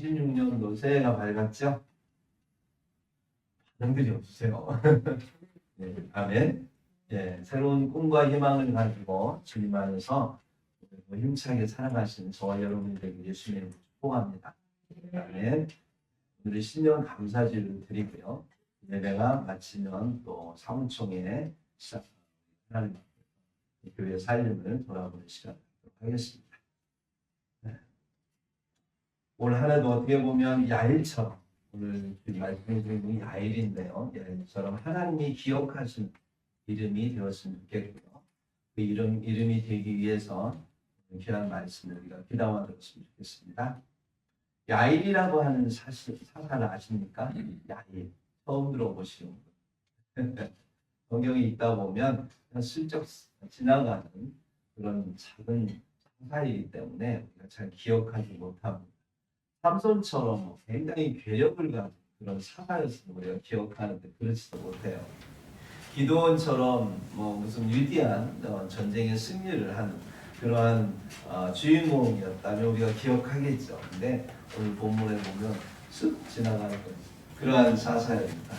2026년도 새해가 밝았죠? 반응들이 없으세요. 네, 아멘. 예, 새로운 꿈과 희망을 가지고 주님 안에서 힘차게 살아가시는 저와 여러분이 되길 예수님을 축복합니다. 아멘. 오늘 신년 감사주를 드리고요. 예배가 마치면 또 사무총회 시작 하나님 교회 살림을 돌아보는 시간 하겠습니다. 네. 올 한 해도 어떻게 보면 야일처럼 오늘 말씀해 드린 야일인데요. 야일처럼 하나님이 기억하신 이름이 되었으면 좋겠고요. 그 이름이 되기 위해서 귀한 말씀을 우리가 귀담아 들었으면 좋겠습니다. 야일이라고 하는 사사를 아십니까? 야일. 처음 들어보시는 분. 성경이 있다 보면 그냥 슬쩍 지나가는 그런 작은 사사이기 때문에 우리가 잘 기억하지 못합니다. 삼손처럼 굉장히 괴력을 가진 그런 사사였으면 우리가 기억하는데 그렇지도 못해요. 기도원처럼 무슨 위대한 전쟁의 승리를 하는 그러한 주인공이었다면 우리가 기억하겠죠. 근데 오늘 본문에 보면 쓱 지나가는 그러한 사사입니다.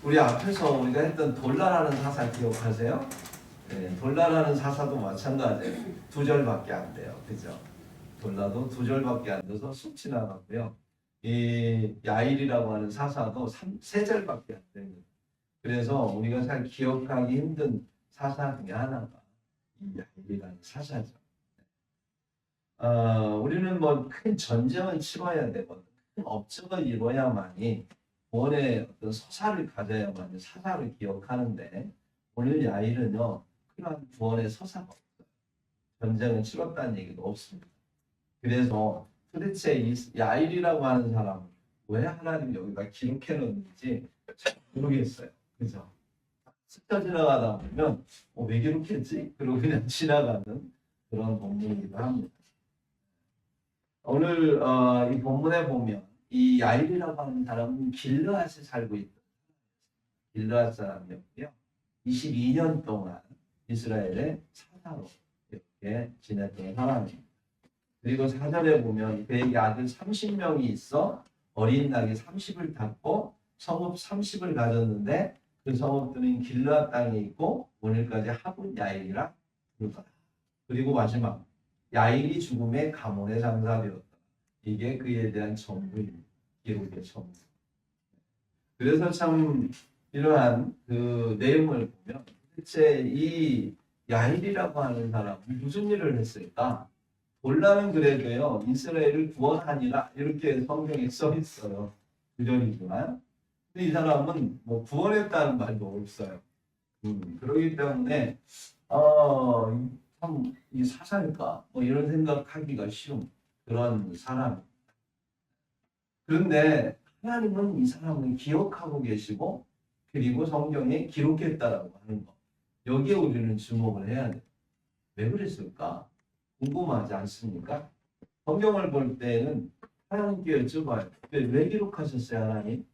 우리 앞에서 우리가 했던 돌라라는 사사 기억하세요? 네, 돌라라는 사사도 마찬가지예요. 2절밖에 안 돼요. 그죠? 돌라도 2절밖에 안 돼서 쑥 지나갔고요. 이 야일이라고 하는 사사도 3절밖에 안 됩니다. 그래서 우리가 잘 기억하기 힘든 사사 중에 하나가 이 야일이라는 사사죠. 우리는 큰 전쟁을 치러야 되거든. 큰 업적을 이뤄야만이 원의 어떤 서사를 가져야만 사사를 기억하는데 오늘 야일은요 그러한 구원의 서사가 없어요. 전쟁을 치렀다는 얘기도 없습니다. 그래서 도대체 이 야일이라고 하는 사람은 왜 하나님 여기다 기록해 놓는지 잘 모르겠어요. 그죠? 스쳐 지나가다 보면 왜 기록했지? 그러고 그냥 지나가는 그런 본문이기도 합니다. 오늘 이 본문에 보면 이 야일이라고 하는 사람은 길르앗에 살고 있던 길르앗 사람이었고요. 22년 동안 이스라엘의 사사로 이렇게 지냈던 사람입니다. 그리고 4절에 보면 그에게 아들 30명이 있어 어린 나귀 30을 탔고 성읍 30을 가졌는데 그 성읍들은 길르앗 땅에 있고 오늘까지 하분 야일이라 부르더라. 그리고 마지막 야일이 죽음의 가문의 장사되었다. 이게 그에 대한 전부입니다. 기록의 전부. 그래서 참 이러한 그 내용을 보면 도대체 이 야일이라고 하는 사람은 무슨 일을 했을까? 돌라는 그래도요 이스라엘을 구원하니라 이렇게 성경에 써 있어요. 구절이지만 근데 이 사람은 구원했다는 말도 없어요. 그렇기 때문에 참 이 사사일까 이런 생각하기가 쉬운 그런 사람입니다. 그런데 하나님은 이 사람을 기억하고 계시고 그리고 성경에 기록했다라고 하는 것 여기에 우리는 주목을 해야 돼요. 왜 그랬을까? 궁금하지 않습니까? 성경을 볼 때는 하나님께 여쭤봐요. 왜 기록하셨어요, 하나님?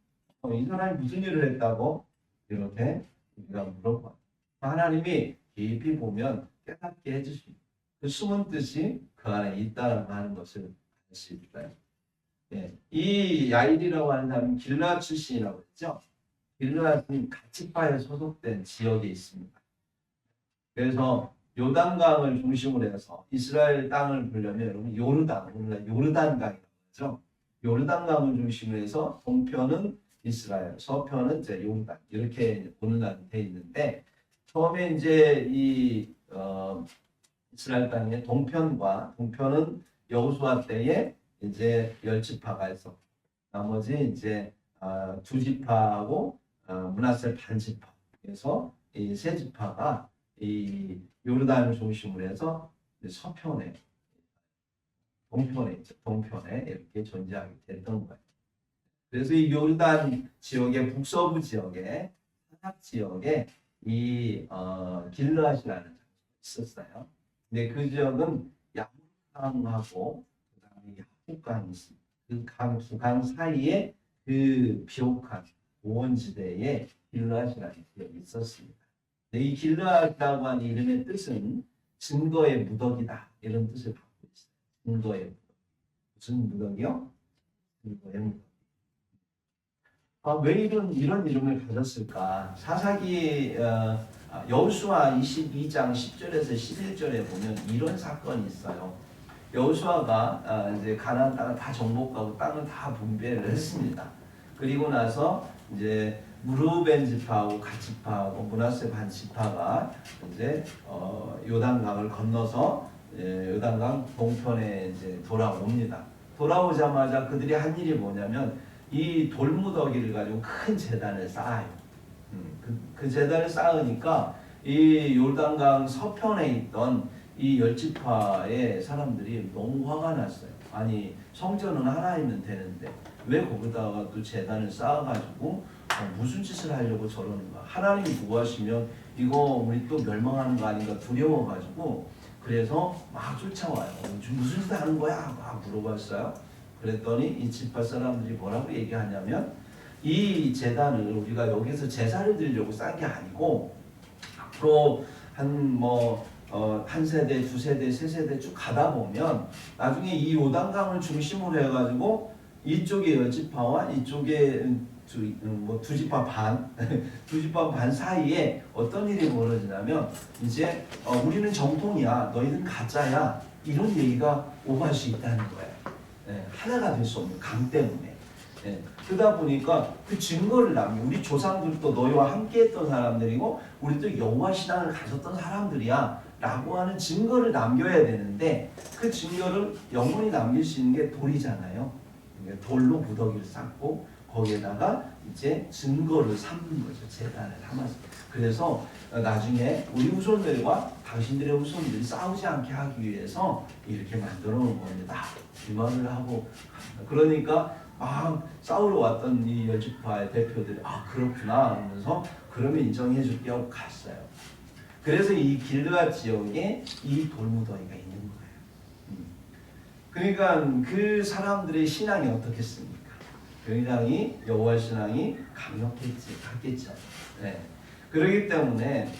이 사람이 무슨 일을 했다고? 이렇게 우리가 물어봐요. 하나님이 깊이 보면 깨닫게 해주십니다. 그 숨은 뜻이 그 안에 있다라고 하는 것을 알 수 있어요. 예, 이 야일이라고 하는 사람은 길르앗 출신이라고 했죠. 길르앗은 갓지파에 소속된 지역에 있습니다. 그래서 요단강을 중심으로 해서 이스라엘 땅을 보려면 여러분 요르단강이라고 하죠. 요르단강을 중심으로 해서 동편은 이스라엘, 서편은 이제 요르단 이렇게 오늘날 돼 있는데 처음에 이제 이 이스라엘 땅의 동편은 여호수아 때에 이제 10지파가 있어. 나머지 이제 2지파하고 므낫세 반지파. 그래서 이 3지파가 이 요르단을 중심으로 해서 서편에 동편에 이렇게 존재하게 됐던 거예요. 그래서 이 요르단 지역의 북서부 지역에 산악 지역에 이 길르앗이라는 장소가 있었어요. 근데 그 지역은 야복강하고 그다음에 야복강이 있습니다. 그 두 강 사이에 그 비옥한 고원지대에 길르앗이라는 지역이 있었습니다. 이 길르앗이라고 하는 이름의 뜻은 증거의 무더기다 이런 뜻을 갖고 있어요. 증거의 무더기. 무슨 무더기요? 그리고 애물. 왜 이런 이름을 가졌을까? 사사기 여호수아 22장 10절에서 11절에 보면 이런 사건이 있어요. 여호수아가 이제 가나안 땅을 다 정복하고 땅을 다 분배를 했습니다. 그리고 나서 이제 루벤 지파하고 갓 지파하고 므낫세 반 지파가 이제 요단강을 건너서 요단강 동편에 이제 돌아옵니다. 돌아오자마자 그들이 한 일이 뭐냐면 이 돌무더기를 가지고 큰 제단을 쌓아요. 그 제단을 쌓으니까 이 요단강 서편에 있던 이 열지파의 사람들이 너무 화가 났어요. 아니 성전은 하나이면 되는데 왜 거기다가 또 제단을 쌓아가지고 무슨 짓을 하려고 저러는가? 하나님이 구하시면 이거 우리 또 멸망하는 거 아닌가 두려워가지고 그래서 막 쫓아와요. 무슨 짓 하는 거야? 막 물어봤어요. 그랬더니 이 지파 사람들이 뭐라고 얘기하냐면 이 제단을 우리가 여기서 제사를 드리려고 싼 게 아니고 앞으로 한 세대, 두 세대, 세 세대 쭉 가다 보면 나중에 이 요단강을 중심으로 해가지고 이쪽에 열지파와 이쪽에 두 지파 반, 두 지파 반 사이에 어떤 일이 벌어지냐면 이제 우리는 정통이야, 너희는 가짜야 이런 얘기가 오갈 수 있다는 거예요. 하나가 될 수 없는 강 때문에. 그러다 보니까 그 증거를 우리 조상들도 너희와 함께했던 사람들이고 우리도 여호와 신앙을 가졌던 사람들이야 라고 하는 증거를 남겨야 되는데 그 증거를 영원히 남길 수 있는 게 돌이잖아요. 돌로 무더기를 쌓고 거기에다가 이제 증거를 삼는 거죠. 제단을 삼아서. 그래서 나중에 우리 후손들과 당신들의 후손들이 싸우지 않게 하기 위해서 이렇게 만들어 놓은 겁니다. 이 말을 하고 그러니까 막 싸우러 왔던 이 열지파의 대표들이 그렇구나 하면서 그러면 인정해 줄게 하고 갔어요. 그래서 이 길르앗 지역에 이 돌무더기가 있는 거예요. 그러니까 그 사람들의 신앙이 어떻겠습니까? 굉장히 여호와 신앙이 강력했겠죠. 네. 그렇기 때문에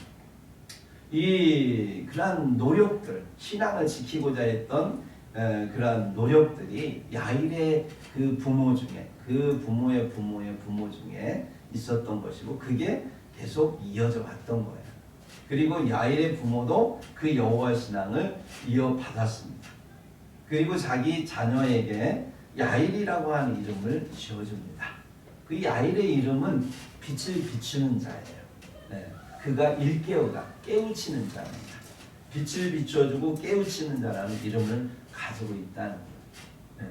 이 그러한 노력들, 신앙을 지키고자 했던 그러한 노력들이 야일의 그 부모 중에 그 부모의 부모 중에 있었던 것이고 그게 계속 이어져 왔던 거예요. 그리고 야일의 부모도 그 여호와 신앙을 이어받았습니다. 그리고 자기 자녀에게 야일이라고 하는 이름을 지어줍니다. 그 야일의 이름은 빛을 비추는 자예요. 네. 그가 일깨우다, 깨우치는 자입니다. 빛을 비춰주고 깨우치는 자라는 이름을 가지고 있다는 거예요. 네.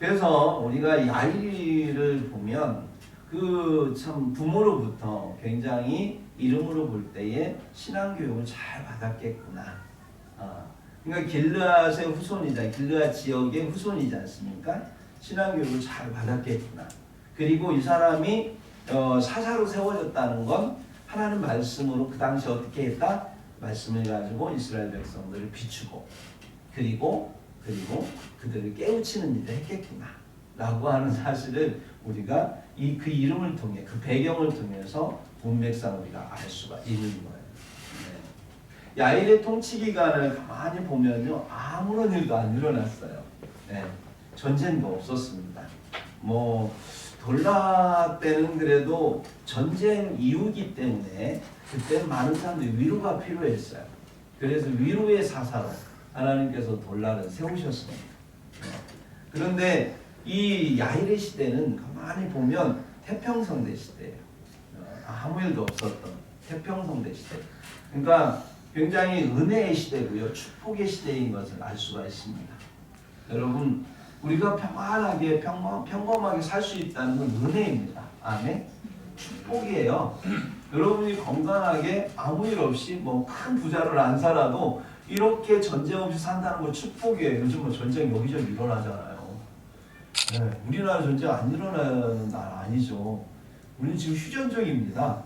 그래서 우리가 야일을 보면 그 참 부모로부터 굉장히 이름으로 볼 때에 신앙 교육을 잘 받았겠구나. 그러니까 길르앗의 후손이자 길르앗 지역의 후손이지 않습니까? 신앙 교육을 잘 받았겠구나. 그리고 이 사람이 사사로 세워졌다는 건 하나님 말씀으로 그 당시 어떻게 했다? 말씀을 가지고 이스라엘 백성들을 비추고 그리고 그들을 깨우치는 일을 했겠구나 라고 하는 사실을 우리가 그 이름을 통해 그 배경을 통해서 문맥상 우리가 알 수가 있는 거예요. 네. 야일의 통치 기간을 가만히 보면요 아무런 일도 안 일어났어요. 네. 전쟁도 없었습니다. 돌라 때는 그래도 전쟁 이후기 때문에 그때 많은 사람들이 위로가 필요했어요. 그래서 위로의 사사로 하나님께서 돌라를 세우셨습니다. 그런데 이 야일의 시대는 가만히 보면 태평성대 시대예요. 아무 일도 없었던 태평성대 시대. 그러니까 굉장히 은혜의 시대고요. 축복의 시대인 것을 알 수가 있습니다. 여러분 우리가 평안하게 평범하게 살 수 있다는 건 은혜입니다. 아멘. 축복이에요. 여러분이 건강하게 아무 일 없이 큰 부자를 안 살아도 이렇게 전쟁 없이 산다는 건 축복이에요. 요즘 전쟁 여기저기 일어나잖아요. 네, 우리나라 전쟁 안 일어나는 나라 아니죠. 우리는 지금 휴전적입니다.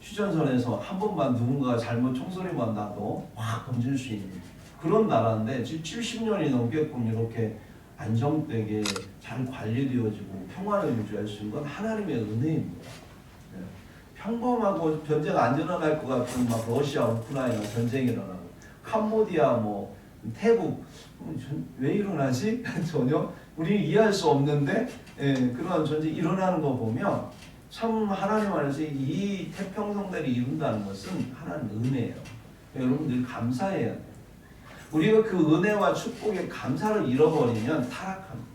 휴전선에서 한 번만 누군가가 잘못 총소리만 나도 확 던질 수 있는 그런 나라인데 지금 70년이 넘게끔 이렇게 안정되게 잘 관리되어지고 평화를 유지할 수 있는 건 하나님의 은혜입니다. 네. 평범하고 전쟁 안 일어날 것 같은 러시아, 우크라이나 전쟁이 일어나고 캄보디아 태국 왜 일어나지? 전혀 우리는 이해할 수 없는데 그런 존재 일어나는 거 보면 참 하나님 안에서 이 태평성대를 이룬다는 것은 하나님 은혜예요. 여러분들 감사해야 돼요. 우리가 그 은혜와 축복에 감사를 잃어버리면 타락합니다.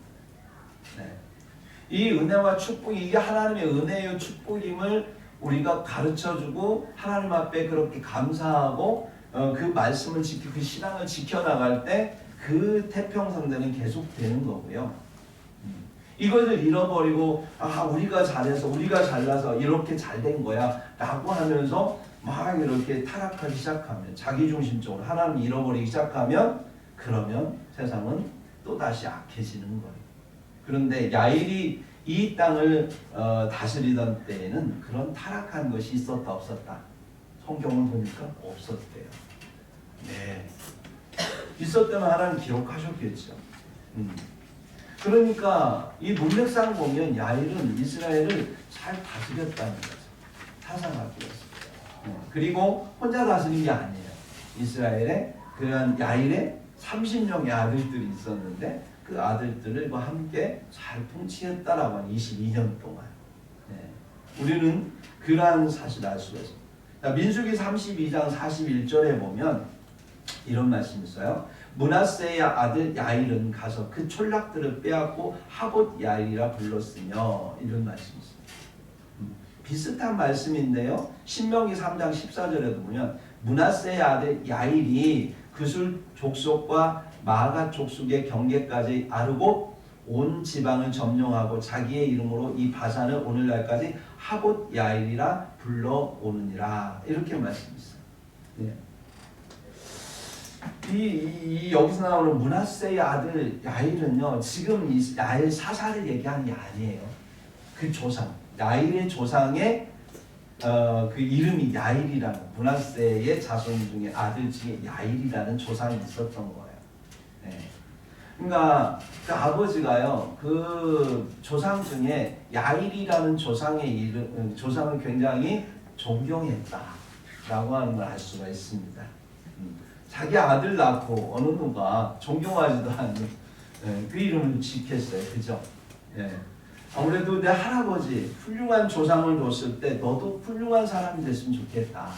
네. 이 은혜와 축복이 이게 하나님의 은혜요 축복임을 우리가 가르쳐주고 하나님 앞에 그렇게 감사하고 그 말씀을 지키고 그 신앙을 지켜나갈 때 그 태평성대는 계속되는 거고요. 이것을 잃어버리고 우리가 잘해서 우리가 잘나서 이렇게 잘된 거야 라고 하면서 막 이렇게 타락하기 시작하면 자기중심적으로 하나님 잃어버리기 시작하면 그러면 세상은 또다시 악해지는 거예요. 그런데 야일이 이 땅을 다스리던 때에는 그런 타락한 것이 있었다 없었다? 성경을 보니까 없었대요. 네, 있었다면 하나님 기록하셨겠죠. 그러니까 이 문맥상 보면 야일은 이스라엘을 잘 다스렸다는 거죠. 사상학이었어요. 그리고 혼자 다스린 게 아니에요. 이스라엘에 그런 야일에 30명의 아들들이 있었는데 그 아들들과 함께 잘 통치했다라고 하는 22년 동안. 네. 우리는 그러한 사실을 알 수가 있습니다. 민수기 32장 41절에 보면 이런 말씀이 있어요. 므낫세의 아들 야일은 가서 그 촌락들을 빼앗고 하봇 야일이라 불렀으며 이런 말씀이 있습니다. 비슷한 말씀인데요. 신명기 3장 14절에도 보면 므낫세의 아들 야일이 그술 족속과 마가 족속의 경계까지 아르고 온 지방을 점령하고 자기의 이름으로 이 바산을 오늘날까지 하봇 야일이라 불러오느니라 이렇게 말씀했어요. 네. 여기서 나오는 므낫세의 아들 야일은요, 지금 이 야일 사사를 얘기하는 게 아니에요. 그 조상, 야일의 조상의 그 이름이 야일이라는, 므낫세의 자손 중에 아들 중에 야일이라는 조상이 있었던 거예요. 네. 그러니까 그 아버지가요, 그 조상 중에 야일이라는 조상의 이름, 조상을 굉장히 존경했다라고 하는 걸 알 수가 있습니다. 자기 아들 낳고 어느 누가 존경하지도 않는 그 이름을 지켰어요. 그죠? 예. 아무래도 내 할아버지 훌륭한 조상을 뒀을 때 너도 훌륭한 사람이 됐으면 좋겠다.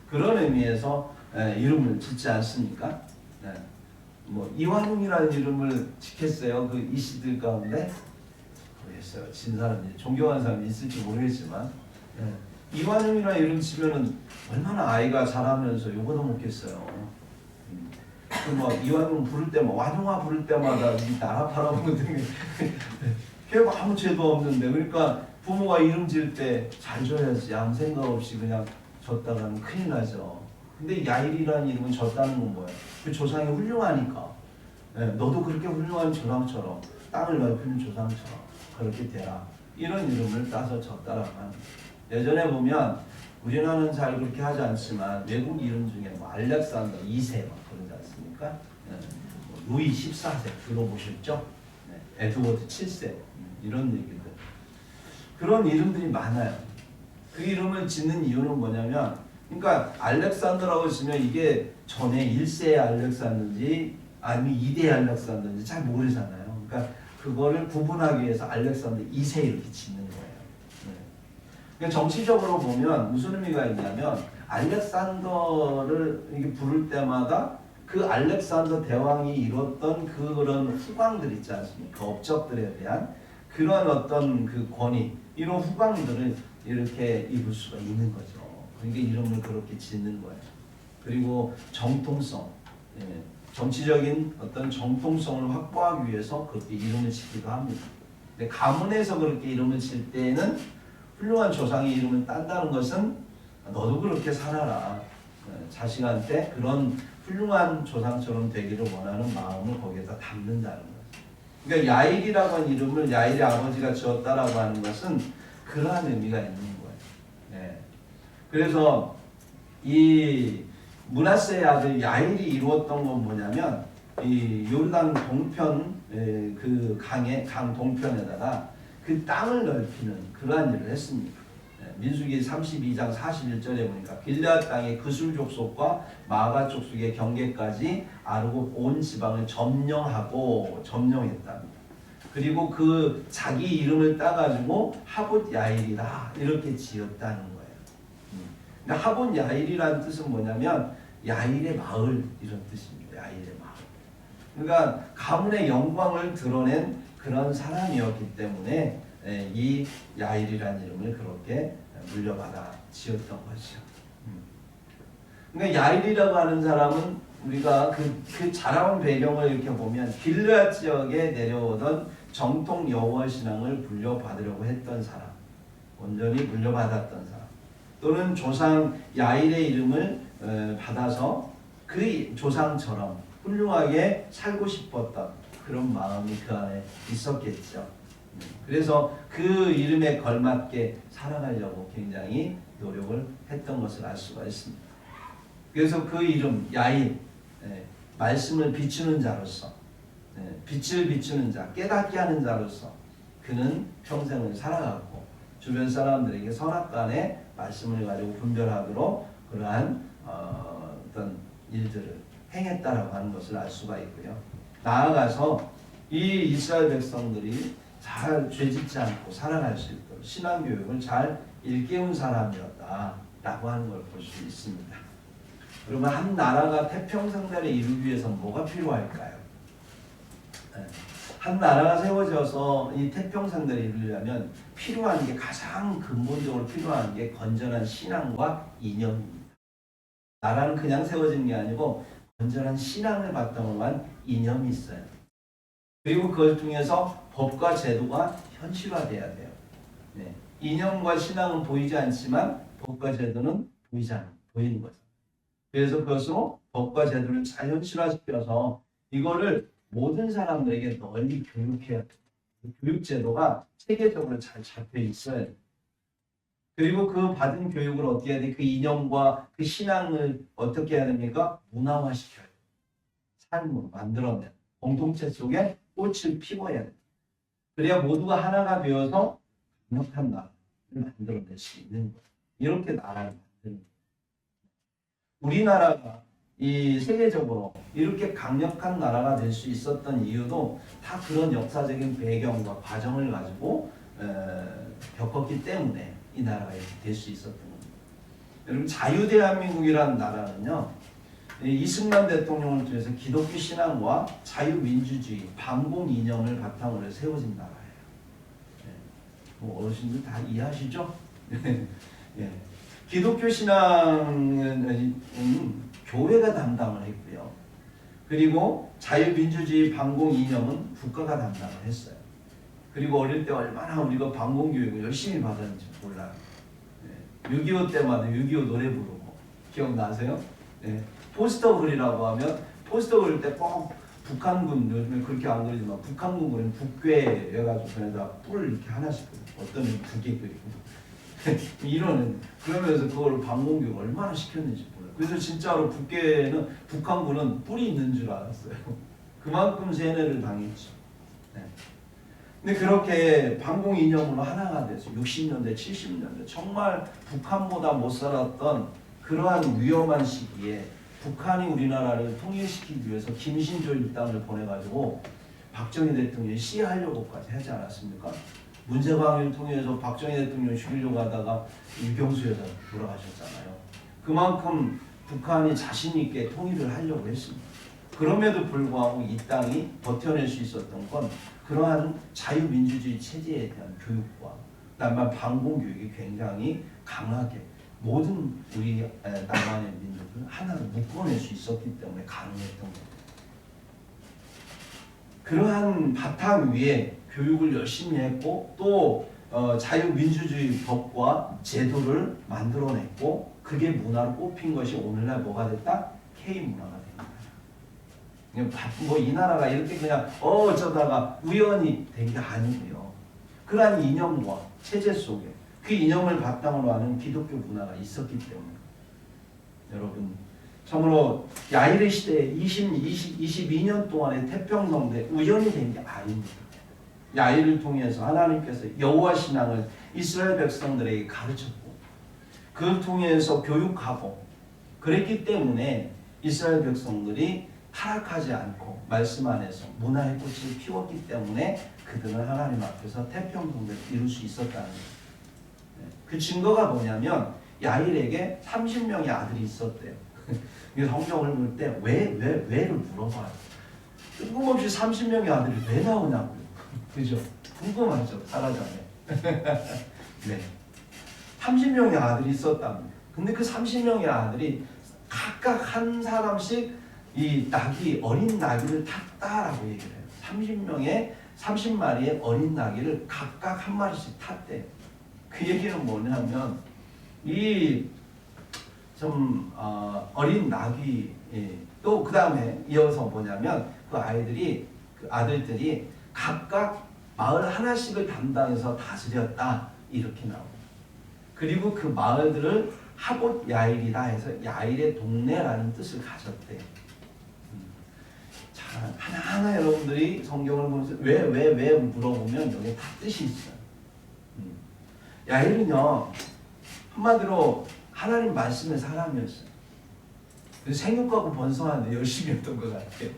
그런 의미에서 이름을 짓지 않습니까? 뭐 이완웅이라는 이름을 지켰어요. 그 이씨들 가운데 모르겠어요. 진 사람이 존경하는 사람이 있을지 모르겠지만 이완웅이라는 이름 지면은 얼마나 아이가 자라면서 욕을 먹겠어요. 뭐 이완용 부를 때마다 완용아 부를 때마다 이 나라 팔아먹는 걔가 아무 죄도 없는데, 그러니까 부모가 이름 지을 때 잘 줘야지 아무 생각 없이 그냥 줬다가는 큰일 나죠. 근데 야일이라는 이름은 줬다는 건 뭐예요? 그 조상이 훌륭하니까 너도 그렇게 훌륭한 조상처럼 땅을 넓히는 조상처럼 그렇게 되라, 이런 이름을 따서 줬다라고 합니다. 예전에 보면 우리나라는 잘 그렇게 하지 않지만 외국 이름 중에 뭐 알렉산더 2세 막 그러지 않습니까? 루이 14세 들어보셨죠? 에드워드 7세 이런 얘기들, 그런 이름들이 많아요. 그 이름을 짓는 이유는 뭐냐면, 그러니까 알렉산더라고 치면 이게 전에 1세의 알렉산더인지 아니면 2대 알렉산더인지 잘 모르잖아요. 그러니까 그거를 구분하기 위해서 알렉산더 2세 이렇게 짓는 거예요. 그러니까 정치적으로 보면 무슨 의미가 있냐면, 알렉산더를 이렇게 부를 때마다 그 알렉산더 대왕이 이뤘던 그런 후광들 있지 않습니까? 업적들에 대한 그런 어떤 그 권위, 이런 후광들을 이렇게 입을 수가 있는 거죠. 그러니까 이름을 그렇게 짓는 거예요. 그리고 정통성, 정치적인 어떤 정통성을 확보하기 위해서 그렇게 이름을 짓기도 합니다. 근데 가문에서 그렇게 이름을 질 때에는 훌륭한 조상의 이름을 딴다는 것은 너도 그렇게 살아라, 자식한테 그런 훌륭한 조상처럼 되기를 원하는 마음을 거기에다 담는다는 거죠. 그러니까 야일이라고 하는 이름을 야일의 아버지가 지었다라고 하는 것은 그러한 의미가 있는 거예요. 네. 그래서 이 므낫세의 아들 야일이 이루었던 건 뭐냐면, 이 요르단 동편 그 강 동편에다가 그 땅을 넓히는 그러한 일을 했습니다. 네. 민수기 32장 41절에 보니까 길르앗 땅의 그술 족속과 마가 족속의 경계까지 아르고 온 지방을 점령했답니다. 그리고 그 자기 이름을 따가지고 하봇 야일이라 이렇게 지었다는 거예요. 근데 하봇 야일이라는 뜻은 뭐냐면 야일의 마을 이런 뜻입니다. 야일의 마을. 그러니까 가문의 영광을 드러낸 그런 사람이었기 때문에 이 야일이라는 이름을 그렇게 물려받아 지었던 것이죠. 그러니까 야일이라고 하는 사람은 우리가 그 자라온 배경을 이렇게 보면 길르앗 지역에 내려오던 정통 여호와 신앙을 물려받으려고 했던 사람, 온전히 물려받았던 사람, 또는 조상 야일의 이름을 받아서 그 조상처럼 훌륭하게 살고 싶었던 그런 마음이 그 안에 있었겠죠. 그래서 그 이름에 걸맞게 살아가려고 굉장히 노력을 했던 것을 알 수가 있습니다. 그래서 그 이름 야일, 말씀을 비추는 자로서, 빛을 비추는 자, 깨닫게 하는 자로서 그는 평생을 살아갔고 주변 사람들에게 선악간의 말씀을 가지고 분별하도록 그러한 어떤 일들을 행했다라고 하는 것을 알 수가 있고요. 나아가서 이 이스라엘 백성들이 잘 죄짓지 않고 살아갈 수 있도록 신앙교육을 잘 일깨운 사람이었다라고 하는 걸 볼 수 있습니다. 그러면 한 나라가 태평성대를 이루기 위해서 뭐가 필요할까요? 한 나라가 세워져서 이 태평성대를 이루려면 필요한 게 가장 근본적으로 필요한 게 건전한 신앙과 이념입니다. 나라는 그냥 세워진 게 아니고 건전한 신앙을 바탕으로 한 이념이 있어요. 그리고 그걸 통해서 법과 제도가 현실화돼야 돼요. 이념과 신앙은 보이지 않지만 법과 제도는 보이는 거죠. 그래서 그것으로 법과 제도를 잘 현실화시켜서 이거를 모든 사람들에게 널리 교육해야 돼요. 교육 제도가 세계적으로 잘 잡혀 있어야 돼요. 그리고 그 받은 교육을 어떻게 해야 돼? 그 이념과 그 신앙을 어떻게 해야 됩니까? 문화화시켜야 돼요. 삶으로 만들어내요. 공동체 속에 꽃을 피워야 돼요. 그래야 모두가 하나가 되어서 강력한 나라를 만들어낼 수 있는 거예요. 이렇게 나라를 만드는 거예요. 우리나라가 이 세계적으로 이렇게 강력한 나라가 될 수 있었던 이유도 다 그런 역사적인 배경과 과정을 가지고 겪었기 때문에 이 나라가 이렇게 될 수 있었던 겁니다. 여러분 자유대한민국이라는 나라는요. 이승만 대통령을 통해서 기독교 신앙과 자유민주주의, 반공 이념을 바탕으로 세워진 나라예요. 뭐 어르신들 다 이해하시죠? 기독교 신앙은 교회가 담당을 했고요. 그리고 자유민주주의 반공 이념은 국가가 담당을 했어요. 그리고 어릴 때 얼마나 우리가 반공 교육을 열심히 받았는지 몰라요. 6.25 때마다 6.25 노래 부르고 기억나세요? 포스터 그리라고 하면 포스터 그릴 때 꼭 북한군, 요즘에 그렇게 안 그리지만 북한군 그리면 북괴 해가지고 그에다 뿔을 이렇게 하나씩 그리고 어떤 북에 그리고 이러는 그러면서 그걸 반공교육 얼마나 시켰는지 몰라요. 그래서 진짜로 북한군은 뿔이 있는 줄 알았어요. 그만큼 세뇌를 당했죠. 근데 그렇게 반공 이념으로 하나가 돼서 60년대, 70년대 정말 북한보다 못 살았던 그러한 위험한 시기에 북한이 우리나라를 통일시키기 위해서 김신조 일당을 보내가지고 박정희 대통령이 시해하려고까지 하지 않았습니까? 문제방위를 통해서 박정희 대통령 죽이려고 하다가 유경수 여사 돌아가셨잖아요. 그만큼 북한이 자신 있게 통일을 하려고 했습니다. 그럼에도 불구하고 이 땅이 버텨낼 수 있었던 건 그러한 자유민주주의 체제에 대한 교육과 그다음에 반공교육이 굉장히 강하게 모든 우리 남한의 민족을 하나로 묶어낼 수 있었기 때문에 가능했던 겁니다. 그러한 바탕 위에 교육을 열심히 했고 또 자유민주주의 법과 제도를 만들어냈고 그게 문화로 꼽힌 것이 오늘날 뭐가 됐다? K문화가 된 거예요. 뭐 이 나라가 이렇게 그냥 어쩌다가 우연히 된 게 아니고요. 그러한 이념과 체제 속에 그 이념을 바탕으로 하는 기독교 문화가 있었기 때문에 여러분 참으로 야일의 시대에 22년 동안의 태평성대 우연히 된 게 아닙니다. 야일을 통해서 하나님께서 여호와 신앙을 이스라엘 백성들에게 가르쳤고 그걸 통해서 교육하고 그랬기 때문에 이스라엘 백성들이 타락하지 않고 말씀 안에서 문화의 꽃을 피웠기 때문에 그들은 하나님 앞에서 태평성대를 이룰 수 있었다는 거예요. 그 증거가 뭐냐면 야일에게 30명의 아들이 있었대요. 성경을 볼 때 왜를 물어봐요. 뜬금없이 30명의 아들이 왜 나오냐고요. 그죠? 궁금하죠? 사라자매. 네. 30명의 아들이 있었답니다. 근데 그 30명의 아들이 각각 한 사람씩 이 낙이 어린 나귀를 탔다라고 얘기를 해요. 30마리의 어린 나귀를 각각 한 마리씩 탔대요. 그 얘기는 뭐냐면 어린 나귀 또 그 다음에 이어서 뭐냐면 그 아들들이 각각 마을 하나씩을 담당해서 다스렸다 이렇게 나옵니다. 그리고 그 마을들을 하봇 야일이라 해서 야일의 동네라는 뜻을 가졌대요. 자, 하나하나 여러분들이 성경을 보면서 왜 물어보면 여기 다 뜻이 있어요. 야일은요 한마디로 하나님 말씀의 사람이었어요. 생육하고 번성하는데 열심히 했던 것 같아요.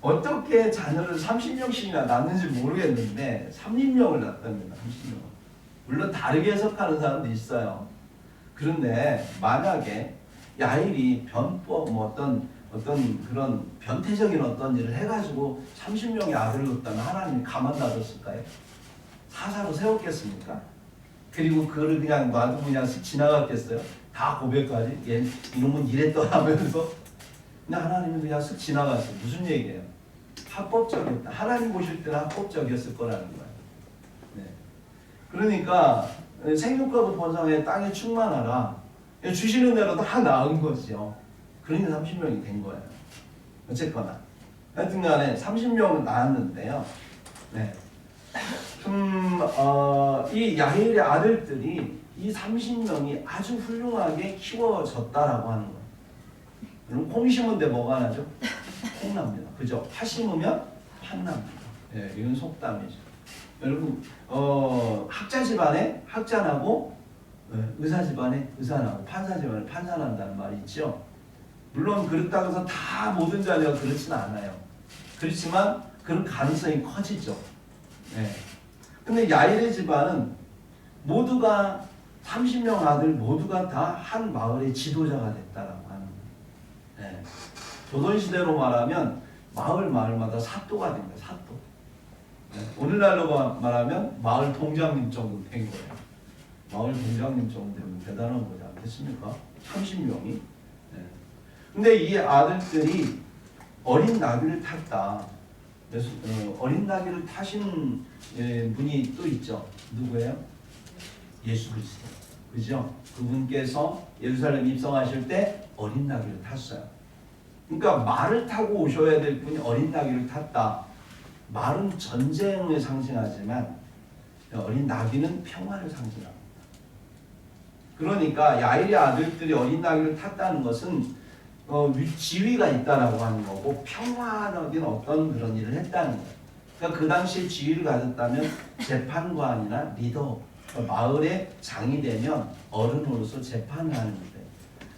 어떻게 자녀를 30명씩이나 낳는지 모르겠는데 30명을 낳답니다. 30명. 물론 다르게 해석하는 사람도 있어요. 그런데 만약에 야일이 변법 어떤 그런 변태적인 어떤 일을 해가지고 30명의 아들을 낳았다면 하나님이 가만 놔뒀을까요? 사사로 세웠겠습니까? 그리고 그를 그냥 놔두고 그냥 지나갔겠어요? 다 고백까지? 얘 이놈은 이랬더라 하면서 그냥 하나님은 그냥 쓱 지나갔어요. 무슨 얘기예요? 합법적이었다. 하나님 보실 때는 합법적이었을 거라는 거예요. 네. 그러니까 생육하고 번성해 땅에 충만하라. 주시는 대로 다 낳은 거죠. 그러니까 30명이 된 거예요. 어쨌거나 하여튼간에 30명은 낳았는데요. 네. 이 야일의 아들들이 이 30명이 아주 훌륭하게 키워졌다라고 하는 거예요. 여러분 콩 심은데 뭐가 나죠? 콩 납니다. 그죠? 파 심으면 팥 납니다. 예, 이건 속담이죠. 여러분 학자 집안에 학자 나고 의사 집안에 의사 나고 판사 집안에 판사 난다는 말이 있죠. 물론 그렇다고 해서 다 모든 자녀가 그렇지는 않아요. 그렇지만 그런 가능성이 커지죠. 네. 근데 야일의 집안은 모두가 30명 아들 모두가 다 한 마을의 지도자가 됐다라고 하는 거예요. 네. 조선시대로 말하면 마을마다 사또가 된 거예요. 사또. 네. 오늘날로 말하면 마을 동장님 정도 된 거예요. 마을 동장님 정도 되면 대단한 거지 않겠습니까? 30명이. 네. 근데 이 아들들이 어린 나귀를 탔다. 그래서 어린 나귀를 타신 분이 또 있죠. 누구예요? 예수 그리스도. 그죠? 그분께서 예루살렘 입성하실 때 어린 나귀를 탔어요. 그러니까 말을 타고 오셔야 될 분이 어린 나귀를 탔다. 말은 전쟁을 상징하지만 어린 나귀는 평화를 상징합니다. 그러니까 야일의 아들들이 어린 나귀를 탔다는 것은 지위가 있다라고 하는 거고 평화적인 어떤 그런 일을 했다는 거예요. 그러니까 그 당시에 지위를 가졌다면 재판관이나 리더, 마을의 장이 되면 어른으로서 재판을 하는 거예요.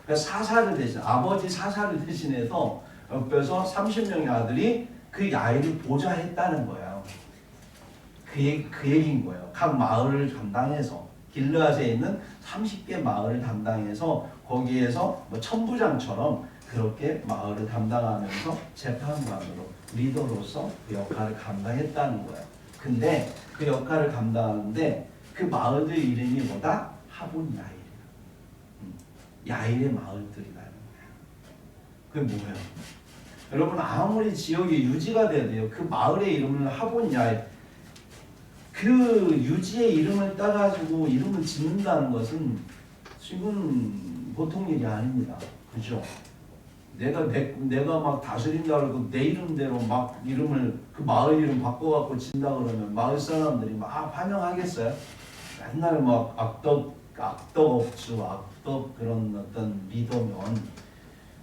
그러니까 사사를 대신 아버지 사사를 대신해서 옆에서 30명의 아들이 그 야일을 보좌했다는 거예요. 그 얘기인 거예요. 각 마을을 담당해서 길르앗에 있는 30개 마을을 담당해서 거기에서 뭐 천부장처럼 그렇게 마을을 담당하면서 재판관으로 리더로서 그 역할을 감당했다는 거예요. 근데 그 역할을 감당하는데 그 마을들 이름이 뭐다? 하봇 야일이야. 야일의 마을들이라는 거예요. 그게 뭐예요? 여러분 아무리 지역이 유지가 돼도요. 그 마을의 이름을 하봇 야일. 그 유지의 이름을 따가지고 이름을 짓는다는 것은 지금 보통 일이 아닙니다. 그죠? 내가 막 다스린다 그러고 내 이름대로 막 이름을 그 마을 이름 바꿔갖고 짓는다 그러면 마을 사람들이 막 환영하겠어요? 맨날 막 악덕업주, 악덕 그런 어떤 리더면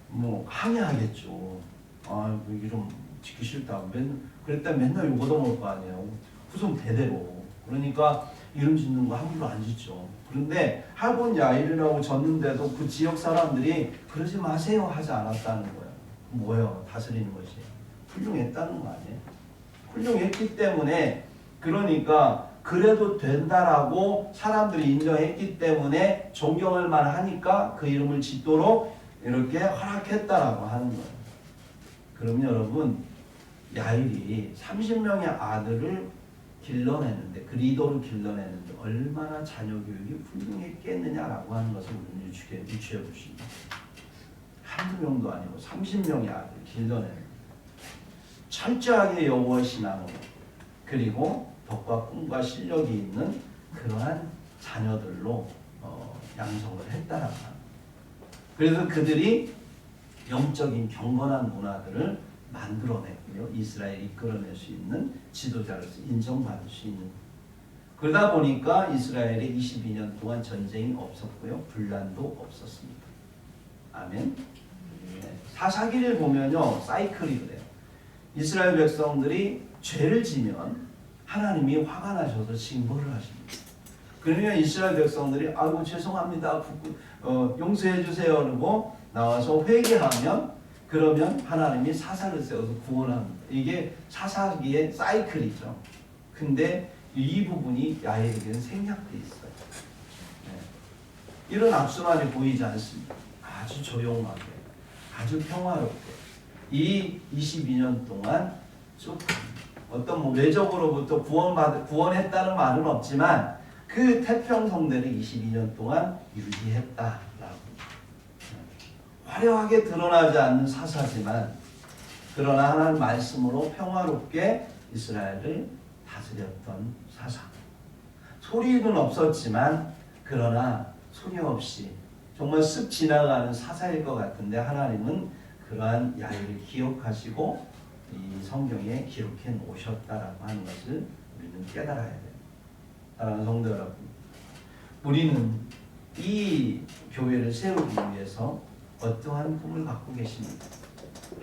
뭐 항의하겠죠. 아, 그 이름 짓기 싫다. 그랬다 맨날 욕 얻어먹을 거 아니에요. 후손 대대로. 그러니까 이름 짓는 거 함부로 안 짓죠. 그런데 하본 야일이라고 졌는데도 그 지역 사람들이 그러지 마세요 하지 않았다는 거예요. 뭐예요? 다스리는 것이. 훌륭했다는 거 아니에요? 훌륭했기 때문에, 그러니까 그래도 된다라고 사람들이 인정했기 때문에 존경할 만하니까 그 이름을 짓도록 이렇게 허락했다라고 하는 거예요. 그럼 여러분, 야일이 30명의 아들을 길러내는데, 그 리더를 길러내는데 얼마나 자녀 교육이 훌륭했겠느냐라고 하는 것을 우리는 유추해 보십니다. 한두 명도 아니고 30명의 아들을 길러내는, 철저하게 여호와 신앙으로, 그리고 덕과 꿈과 실력이 있는 그러한 자녀들로 양성을 했다라고 합니다. 그래서 그들이 영적인 경건한 문화들을 만들어냈고요. 이스라엘이 이끌어낼 수 있는 지도자로서 인정받을 수 있는. 그러다 보니까 이스라엘에 22년 동안 전쟁이 없었고요. 분란도 없었습니다. 아멘. 네. 사사기를 보면요. 사이클이 그래요. 이스라엘 백성들이 죄를 지면 하나님이 화가 나셔서 징벌을 하십니다. 그러면 이스라엘 백성들이 아이고 죄송합니다. 용서해 주세요. 그러고 나와서 회개하면, 그러면 하나님이 사사를 세워서 구원합니다. 이게 사사기의 사이클이죠. 근데 이 부분이 야일에게는 생략되어 있어요. 네. 이런 악순환이 보이지 않습니다. 아주 조용하게, 아주 평화롭게 이 22년 동안 쭉 어떤 외적으로부터 구원했다는 말은 없지만 그 태평성대를 22년 동안 유지했다라고. 화려하게 드러나지 않는 사사지만, 그러나 하나님 말씀으로 평화롭게 이스라엘을 다스렸던 사사. 소리는 없었지만, 그러나 소리 없이 정말 쓱 지나가는 사사일 것 같은데 하나님은 그러한 야일을 기억하시고 이 성경에 기록해 놓으셨다라고 하는 것을 우리는 깨달아야 돼요. 사랑하는 성도 여러분, 우리는 이 교회를 세우기 위해서 어떠한 꿈을 갖고 계십니까?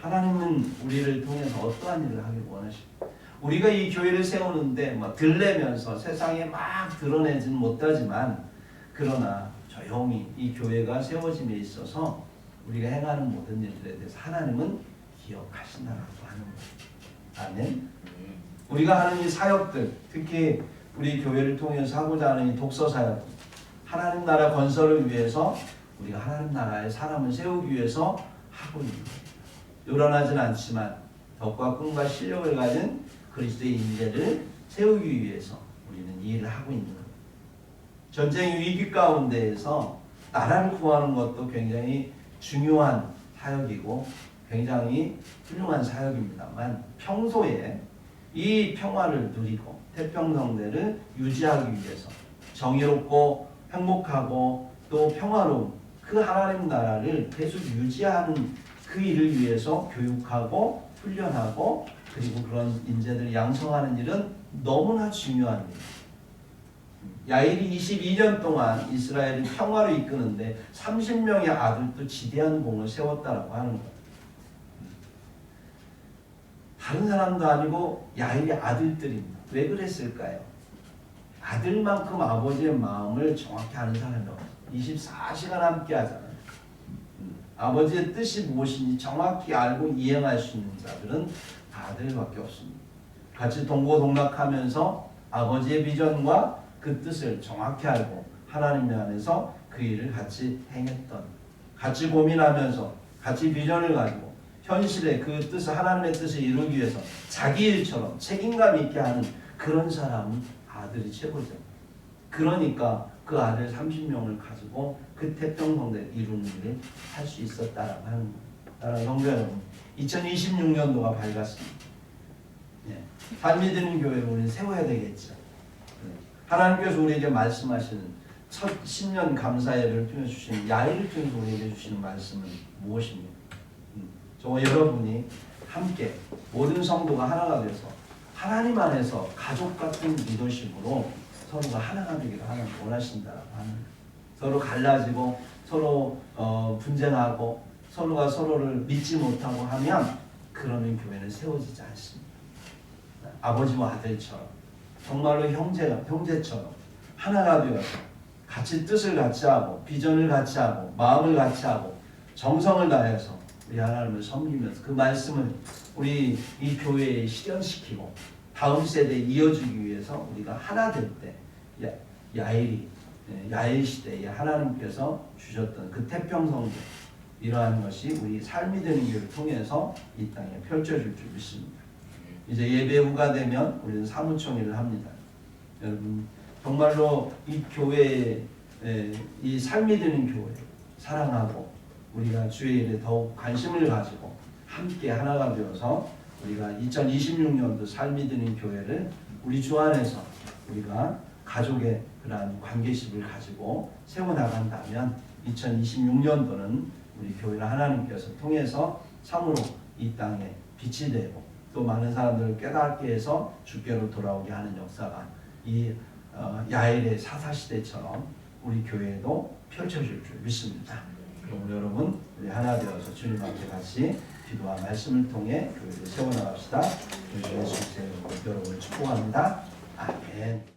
하나님은 우리를 통해서 어떠한 일을 하길 원하십니까? 우리가 이 교회를 세우는데 들레면서 세상에 막 드러내지는 못하지만, 그러나 조용히 이 교회가 세워짐에 있어서 우리가 행하는 모든 일들에 대해서 하나님은 기억하신다라고 하는 거예요. 아멘. 우리가 하는 이 사역들, 특히 우리 교회를 통해서 하고자 하는 이 독서 사역, 하나님 나라 건설을 위해서 우리가 하나님 나라의 사람을 세우기 위해서 하고 있는 거예요. 요란하진 않지만 덕과 꿈과 실력을 가진 그리스도의 인재를 세우기 위해서 우리는 이 일을 하고 있는 거예요. 전쟁의 위기 가운데에서 나라를 구하는 것도 굉장히 중요한 사역이고 굉장히 훌륭한 사역입니다만, 평소에 이 평화를 누리고 태평성대를 유지하기 위해서 정의롭고 행복하고 또 평화로운 그 하나님 나라를 계속 유지하는 그 일을 위해서 교육하고 훈련하고 그리고 그런 인재들을 양성하는 일은 너무나 중요한 일입니다. 야일이 22년 동안 이스라엘을 평화로 이끄는데 30명의 아들도 지대한 공을 세웠다라고 하는 거예요. 다른 사람도 아니고 야일의 아들들입니다. 왜 그랬을까요? 아들만큼 아버지의 마음을 정확히 아는 사람이 없어요. 24시간 함께 하잖아요. 아버지의 뜻이 무엇인지 정확히 알고 이행할 수 있는 자들은 아들밖에 없습니다. 같이 동고동락하면서 아버지의 비전과 그 뜻을 정확히 알고 하나님 안에서 그 일을 같이 행했던, 같이 고민하면서 같이 비전을 가지고 현실의 그 뜻을, 하나님의 뜻을 이루기 위해서 자기 일처럼 책임감 있게 하는 그런 사람은 아들이 최고죠. 그러니까 그 아들 30명을 가지고 그 태평성대를 이루는 일을 할 수 있었다라고 하는 거예요. 따라서 성도 여러분, 2026년도가 밝았습니다. 예. 삶이 되는 교회를 우리는 세워야 되겠죠. 하나님께서 우리에게 말씀하시는 첫 신년 감사예를 통해 주시는, 야일을 통해서 우리에게 주시는 말씀은 무엇입니까? 저와 여러분이 함께 모든 성도가 하나가 돼서 하나님 안에서 가족 같은 리더십으로 서로가 하나가 되기를 하나님 원하신다라고 하는, 서로 갈라지고 서로 분쟁하고 서로가 서로를 믿지 못하고 하면 그러면 교회는 세워지지 않습니다. 아버지와 아들처럼 정말로 형제처럼 하나가 되어서 같이 뜻을 같이 하고 비전을 같이 하고 마음을 같이 하고 정성을 다해서 우리 하나님을 섬기면서 그 말씀을 우리 이 교회에 실현시키고 다음 세대에 이어주기 위해서 우리가 하나 될 때 야일 시대에 하나님께서 주셨던 그 태평성도 이러한 것이 우리 삶이 되는 교회를 통해서 이 땅에 펼쳐질 줄 믿습니다. 이제 예배 후가 되면 우리는 사무총회를 합니다. 여러분 정말로 이 교회에 이 삶이 되는 교회 사랑하고 우리가 주의 일에 더욱 관심을 가지고 함께 하나가 되어서 우리가 2026년도 삶이 되는 교회를 우리 주 안에서 우리가 가족의 그러한 관계식을 가지고 세워나간다면 2026년도는 우리 교회를 하나님께서 통해서 참으로 이 땅에 빛이 되고 또 많은 사람들을 깨닫게 해서 주께로 돌아오게 하는 역사가 이 야엘의 사사시대처럼 우리 교회에도 펼쳐질 줄 믿습니다. 그럼 여러분 우리 하나 되어서 주님 앞에 같이 기도와 말씀을 통해 교회를 세워나갑시다. 예수 그리스도의 이름으로 여러분을 축복합니다. 아멘.